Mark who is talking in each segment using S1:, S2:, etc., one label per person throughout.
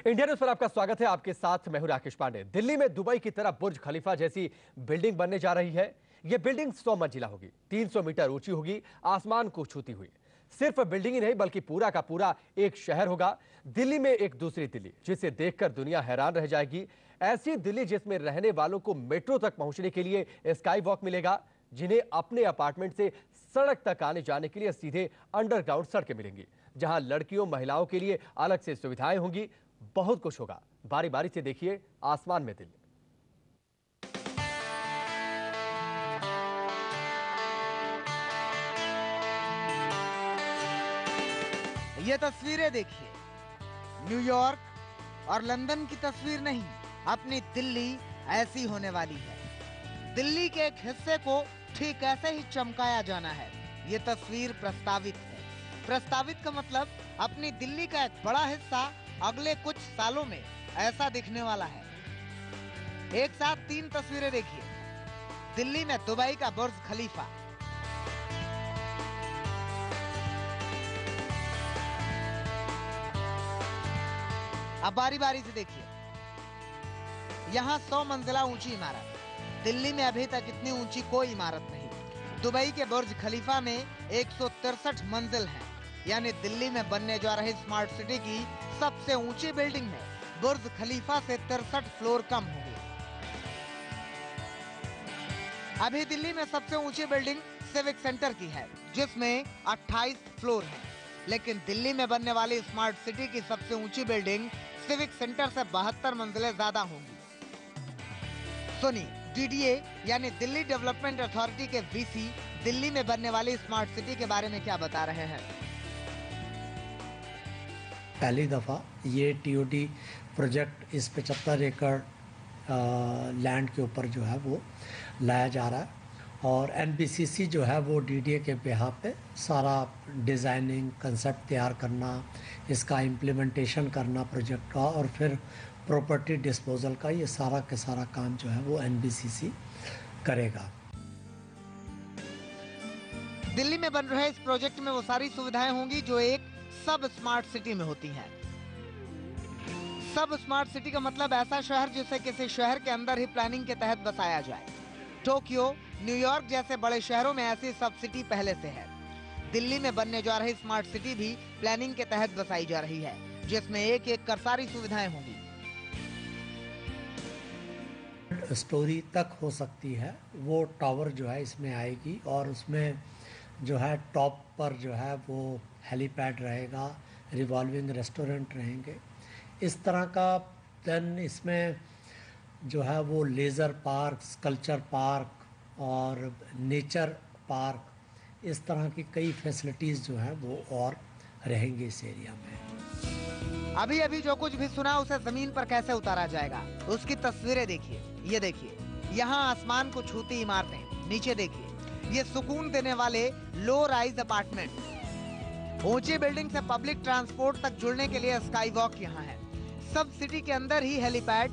S1: India news पर आपका स्वागत है। आपके साथ मैं हूं राकेश पांडे। दिल्ली में दुबई की तरह बुर्ज खलीफा जैसी बिल्डिंग बनने जा रही है। यह बिल्डिंग 100 मंजिला होगी, 300 मीटर ऊंची होगी, आसमान को छूती हुई। सिर्फ बिल्डिंग ही नहीं बल्कि पूरा का पूरा एक शहर होगा। दिल्ली में एक दूसरी दिल्ली, जिसे देखकर दुनिया हैरान रह जाएगी। ऐसी दिल्ली जिसमें रहने वालों को मेट्रो तक पहुंचने के लिए स्काई वॉक मिलेगा, जिन्हें अपने अपार्टमेंट से सड़क तक आने जाने के लिए सीधे अंडरग्राउंड सड़कें मिलेंगी, जहां लड़कियों महिलाओं के लिए अलग से सुविधाएं होंगी। बहुत कुछ होगा। बारी बारी से देखिए आसमान में दिल्ली।
S2: ये तस्वीरें देखिए, न्यूयॉर्क और लंदन की तस्वीर नहीं, अपनी दिल्ली ऐसी होने वाली है। दिल्ली के एक हिस्से को ठीक ऐसे ही चमकाया जाना है। ये तस्वीर प्रस्तावित है। प्रस्तावित का मतलब अपनी दिल्ली का एक बड़ा हिस्सा अगले कुछ सालों में ऐसा दिखने वाला है। एक साथ 3 तस्वीरें देखिए। दिल्ली में दुबई का बुर्ज खलीफा, अब बारी बारी से देखिए। यहाँ 100 मंजिला ऊंची इमारत। दिल्ली में अभी तक इतनी ऊंची कोई इमारत नहीं। दुबई के बुर्ज खलीफा में 163 मंजिल हैं, यानी दिल्ली में बनने जा रही स्मार्ट सिटी की सबसे ऊंची बिल्डिंग में बुर्ज खलीफा से 63 फ्लोर कम होंगे। अभी दिल्ली में सबसे ऊंची बिल्डिंग सिविक सेंटर की है, जिसमें 28 फ्लोर हैं। लेकिन दिल्ली में बनने वाली स्मार्ट सिटी की सबसे ऊंची बिल्डिंग सिविक सेंटर से 72 मंजिलें ज्यादा होंगी। सुनिए, डीडीए यानी दिल्ली डेवलपमेंट अथॉरिटी के वीसी दिल्ली में बनने वाली स्मार्ट सिटी के बारे में क्या बता रहे हैं।
S3: पहली दफ़ा ये टीओडी प्रोजेक्ट इस 75 एकड़ लैंड के ऊपर जो है वो लाया जा रहा है, और एनबीसीसी जो है वो डीडीए के बिहाफ पे सारा डिज़ाइनिंग कंसेप्ट तैयार करना, इसका इम्प्लीमेंटेशन करना प्रोजेक्ट का, और फिर प्रॉपर्टी डिस्पोजल का, ये सारा के सारा काम जो है वो एनबीसीसी करेगा।
S2: दिल्ली में बन रहे इस प्रोजेक्ट में वो सारी सुविधाएं होंगी जो एक सब स्मार्ट सिटी में होती हैं। सब स्मार्ट सिटी का मतलब ऐसा शहर जिसे किसी शहर के अंदर ही प्लानिंग के तहत बसाया जाए। टोक्यो, न्यूयॉर्क जैसे बड़े शहरों में ऐसी सब सिटी पहले से है। दिल्ली में बनने जा रही स्मार्ट सिटी भी प्लानिंग के तहत बसाई जा रही है, जिसमें एक एक कर सारी सुविधाएं होंगी।
S3: स्टोरी तक हो सकती है वो टावर जो है इसमें आएगी, और उसमें जो है टॉप पर जो है वो हेलीपैड रहेगा, रिवॉल्विंग रेस्टोरेंट रहेंगे, इस तरह का। देन इसमें जो है वो लेज़र पार्क, स्कल्पचर पार्क और नेचर पार्क, इस तरह की कई फैसिलिटीज़ जो हैं वो और रहेंगी इस एरिया में।
S2: अभी अभी जो कुछ भी सुना उसे जमीन पर कैसे उतारा जाएगा, उसकी तस्वीरें देखिए। ये देखिए, यहाँ आसमान को छूती इमारतें। नीचे देखिए, ये सुकून देने वाले लो राइज अपार्टमेंट। ऊंची बिल्डिंग से पब्लिक ट्रांसपोर्ट तक जुड़ने के लिए स्काई वॉक यहाँ है। सब सिटी के अंदर ही हेलीपैड।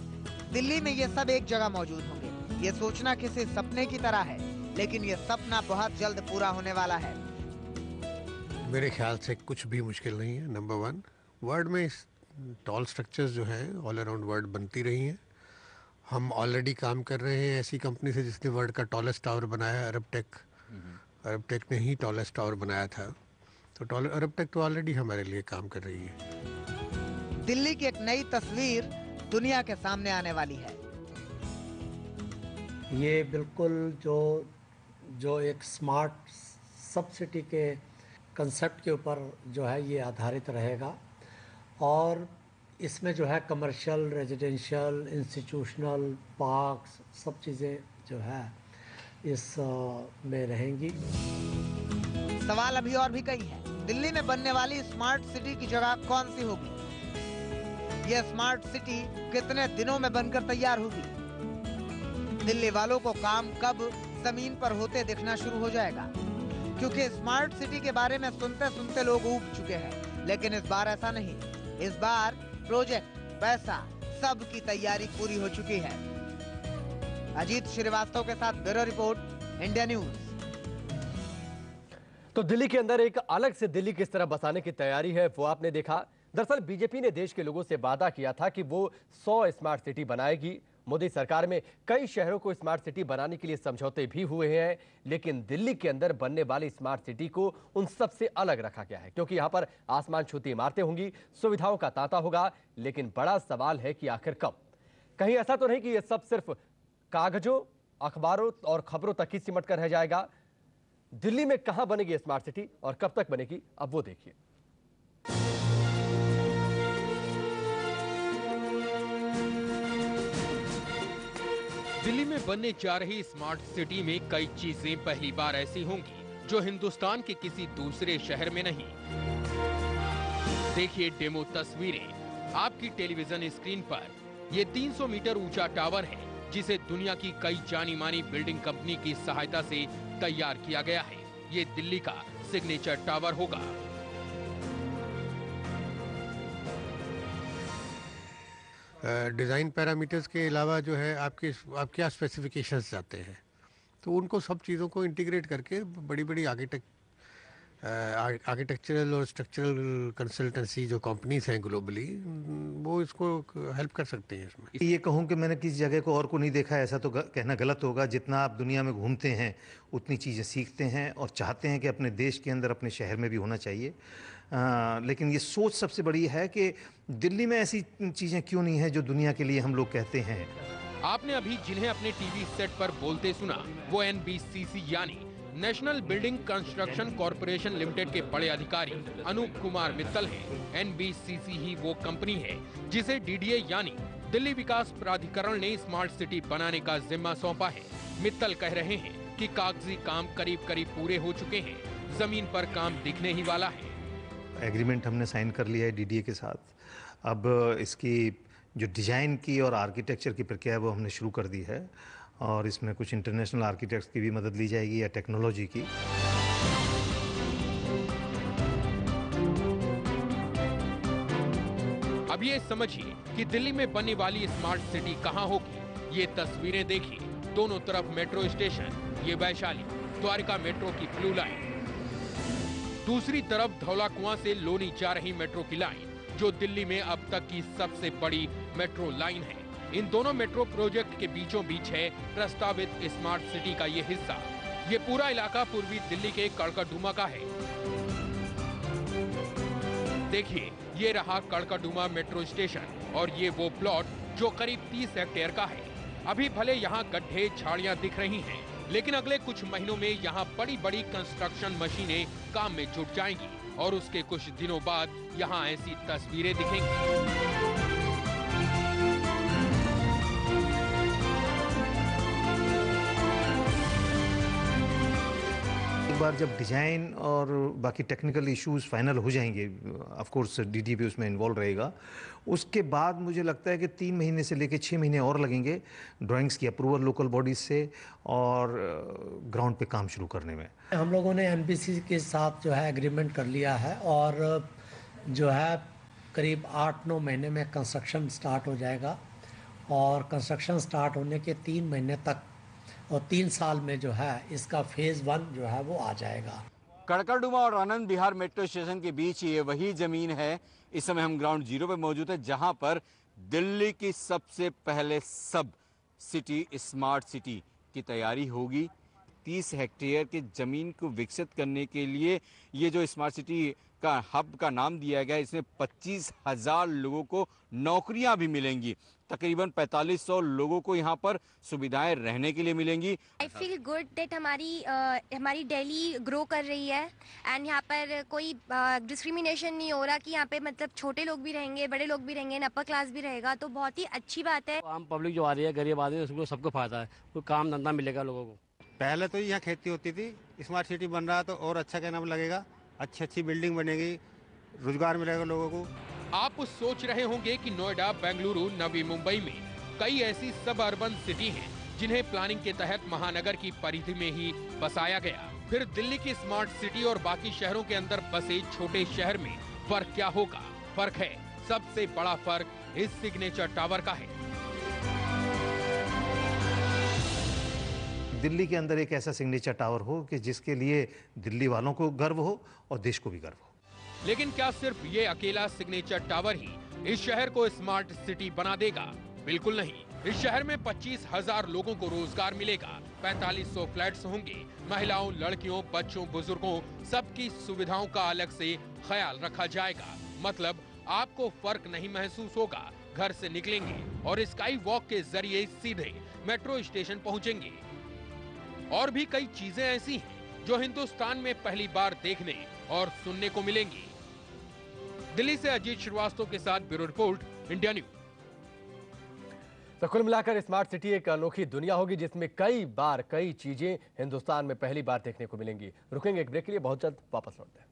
S2: दिल्ली में ये सब एक जगह मौजूद होंगे। ये सोचना किसी सपने की तरह है, लेकिन ये सपना बहुत जल्द पूरा होने वाला है।
S4: मेरे ख्याल से कुछ भी मुश्किल नहीं है। नंबर 1, वर्ल्ड में टॉल स्ट्रक्चर्स जो हैं ऑल अराउंड वर्ल्ड बनती रही हैं। हम ऑलरेडी काम कर रहे हैं ऐसी कंपनी से जिसने वर्ल्ड का टॉलेस्ट टावर बनाया है, अरबटेक ने ही टॉलेस्ट टावर बनाया था। तो अरबटेक तो ऑलरेडी हमारे लिए काम कर रही है।
S2: दिल्ली की एक नई तस्वीर दुनिया के सामने आने वाली है।
S3: ये बिल्कुल जो एक स्मार्ट सब सिटी के कंसेप्ट के ऊपर जो है ये आधारित रहेगा, और इसमें जो है कमर्शियल, रेजिडेंशियल, इंस्टीट्यूशनल, पार्क्स, सब चीज़ें जो है इस में रहेंगी।
S2: सवाल अभी और भी कई हैं। दिल्ली में बनने वाली स्मार्ट सिटी की जगह कौन सी होगी? यह स्मार्ट सिटी कितने दिनों में बनकर तैयार होगी? दिल्ली वालों को काम कब जमीन पर होते दिखना शुरू हो जाएगा? क्योंकि स्मार्ट सिटी के बारे में सुनते सुनते लोग ऊब चुके हैं, लेकिन इस बार ऐसा नहीं। इस बार प्रोजेक्ट, पैसा, सब की तैयारी पूरी हो चुकी है। अजीत श्रीवास्तव के साथ ब्यूरो रिपोर्ट, इंडिया न्यूज।
S1: तो दिल्ली के अंदर एक अलग से दिल्ली किस तरह बसाने की तैयारी है वो आपने देखा। दरअसल बीजेपी ने देश के लोगों से वादा किया था कि वो 100 स्मार्ट सिटी बनाएगी। मोदी सरकार में कई शहरों को स्मार्ट सिटी बनाने के लिए समझौते भी हुए हैं, लेकिन दिल्ली के अंदर बनने वाली स्मार्ट सिटी को उन सबसे अलग रखा गया है, क्योंकि यहां पर आसमान छूती इमारतें होंगी, सुविधाओं का तांता होगा। लेकिन बड़ा सवाल है कि आखिर कब? कहीं ऐसा तो नहीं कि यह सब सिर्फ कागजों, अखबारों और खबरों तक ही सिमट कर रह जाएगा? दिल्ली में कहां बनेगी स्मार्ट सिटी और कब तक बनेगी, अब वो देखिए।
S5: दिल्ली में बनने जा रही स्मार्ट सिटी में कई चीजें पहली बार ऐसी होंगी जो हिंदुस्तान के किसी दूसरे शहर में नहीं। देखिए डेमो तस्वीरें आपकी टेलीविजन स्क्रीन पर। ये 300 मीटर ऊंचा टावर है जिसे दुनिया की कई जानी मानी बिल्डिंग कंपनी की सहायता से तैयार किया गया है। ये दिल्ली का सिग्नेचर टावर होगा।
S4: डिज़ाइन पैरामीटर्स के अलावा जो है आप क्या स्पेसिफिकेशंस चाहते हैं, तो उनको सब चीज़ों को इंटीग्रेट करके बड़ी बड़ी आर्किटेक्चरल और स्ट्रक्चरल कंसल्टेंसी जो कंपनीज हैं ग्लोबली, वो इसको हेल्प कर सकते हैं इसमें।
S6: ये कहूँ कि मैंने किसी जगह को और को नहीं देखा, ऐसा तो कहना गलत होगा। जितना आप दुनिया में घूमते हैं उतनी चीज़ें सीखते हैं और चाहते हैं कि अपने देश के अंदर, अपने शहर में भी होना चाहिए। लेकिन ये सोच सबसे बड़ी है कि दिल्ली में ऐसी चीज़ें क्यों नहीं है जो दुनिया के लिए हम लोग कहते हैं।
S5: आपने अभी जिन्हें अपने टीवी सेट पर बोलते सुना वो NBCC यानी national building construction corporation limited के बड़े अधिकारी अनूप कुमार मित्तल हैं। NBCC ही वो कंपनी है जिसे DDA यानी दिल्ली विकास प्राधिकरण ने स्मार्ट सिटी बनाने का जिम्मा सौंपा है। मित्तल कह रहे हैं कि कागजी काम करीब करीब पूरे हो चुके हैं, जमीन पर काम दिखने ही वाला है।
S6: एग्रीमेंट हमने साइन कर लिया है DDA के साथ। अब इसकी जो डिज़ाइन की और आर्किटेक्चर की प्रक्रिया है वो हमने शुरू कर दी है, और इसमें कुछ इंटरनेशनल आर्किटेक्ट्स की भी मदद ली जाएगी या टेक्नोलॉजी की।
S5: अब ये समझिए कि दिल्ली में बनने वाली स्मार्ट सिटी कहाँ होगी। ये तस्वीरें देखिए, दोनों तरफ मेट्रो स्टेशन, ये वैशाली द्वारका मेट्रो की ब्लू लाइन, दूसरी तरफ धौला कुआं से लोनी जा रही मेट्रो की लाइन जो दिल्ली में अब तक की सबसे बड़ी मेट्रो लाइन है। इन दोनों मेट्रो प्रोजेक्ट के बीचों बीच है प्रस्तावित स्मार्ट सिटी का ये हिस्सा। ये पूरा इलाका पूर्वी दिल्ली के कड़कड़डूमा का है। देखिए, ये रहा कड़कड़डूमा मेट्रो स्टेशन और ये वो प्लॉट जो करीब 30 हेक्टेयर का है। अभी भले यहाँ गड्ढे झाड़ियाँ दिख रही हैं, लेकिन अगले कुछ महीनों में यहाँ बड़ी बड़ी कंस्ट्रक्शन मशीनें काम में जुट जाएंगी और उसके कुछ दिनों बाद यहाँ ऐसी तस्वीरें दिखेंगी।
S6: एक बार जब डिज़ाइन और बाकी टेक्निकल इश्यूज फाइनल हो जाएंगे, ऑफ कोर्स DDA भी उसमें इन्वॉल्व रहेगा, उसके बाद मुझे लगता है कि 3 महीने से लेकर 6 महीने और लगेंगे ड्राइंग्स की अप्रूवल लोकल बॉडीज से और ग्राउंड पे काम शुरू करने में।
S3: हम लोगों ने NBCC के साथ जो है एग्रीमेंट कर लिया है और जो है करीब 8-9 महीने में कंस्ट्रक्शन स्टार्ट हो जाएगा, और कंस्ट्रक्शन स्टार्ट होने के 3 महीने तक और 3 साल में जो है इसका फेज़ 1 जो है वो आ जाएगा।
S7: कड़कड़डूमा और आनंद विहार मेट्रो स्टेशन के बीच ये वही जमीन है। इस समय हम ग्राउंड जीरो पे मौजूद है, जहां पर दिल्ली की सबसे पहले सब सिटी स्मार्ट सिटी की तैयारी होगी। 30 हेक्टेयर की जमीन को विकसित करने के लिए ये जो स्मार्ट सिटी का हब का नाम दिया गया है, इसमें 25,000 लोगों को नौकरियां भी मिलेंगी। तकरीबन 4500 लोगों को यहाँ पर सुविधाएं रहने के लिए मिलेंगी।
S8: आई फील गुड दैट हमारी दिल्ली ग्रो कर रही है एंड यहाँ पर कोई डिस्क्रिमिनेशन नहीं हो रहा कि यहाँ पे मतलब छोटे लोग भी रहेंगे, बड़े लोग भी रहेंगे, अपर क्लास भी रहेगा, तो बहुत ही अच्छी बात है।
S9: आम पब्लिक जो आ रही है, गरीब आदमी, उसको सबको फायदा है, कोई काम धंधा मिलेगा लोगों को।
S10: पहले तो यहाँ खेती होती थी, स्मार्ट सिटी बन रहा तो और अच्छा कहना लगेगा, अच्छी बिल्डिंग बनेगी, रोजगार मिलेगा लोगों को।
S5: आप सोच रहे होंगे कि नोएडा, बेंगलुरु, नवी मुंबई में कई ऐसी सब अर्बन सिटी हैं जिन्हें प्लानिंग के तहत महानगर की परिधि में ही बसाया गया। फिर दिल्ली की स्मार्ट सिटी और बाकी शहरों के अंदर बसे छोटे शहर में फर्क क्या होगा? फर्क है, सबसे बड़ा फर्क इस सिग्नेचर टावर का है।
S6: दिल्ली के अंदर एक ऐसा सिग्नेचर टावर हो कि जिसके लिए दिल्ली वालों को गर्व हो और देश को भी गर्व हो।
S5: लेकिन क्या सिर्फ ये अकेला सिग्नेचर टावर ही इस शहर को स्मार्ट सिटी बना देगा? बिल्कुल नहीं। इस शहर में 25,000 लोगों को रोजगार मिलेगा, 4500 फ्लैट्स होंगे, महिलाओं, लड़कियों, बच्चों, बुजुर्गों सबकी सुविधाओं का अलग से ख्याल रखा जाएगा। मतलब आपको फर्क नहीं महसूस होगा। घर से निकलेंगे और स्काई वॉक के जरिए सीधे मेट्रो स्टेशन पहुंचेंगे। और भी कई चीजें ऐसी हैं जो हिंदुस्तान में पहली बार देखने और सुनने को मिलेंगी। दिल्ली से अजीत श्रीवास्तव के साथ ब्यूरो रिपोर्ट, इंडिया न्यूज।
S1: तो कुल मिलाकर स्मार्ट सिटी एक अनोखी दुनिया होगी जिसमें कई चीजें हिंदुस्तान में पहली बार देखने को मिलेंगी। रुकेंगे एक ब्रेक के लिए, बहुत जल्द वापस लौटते हैं।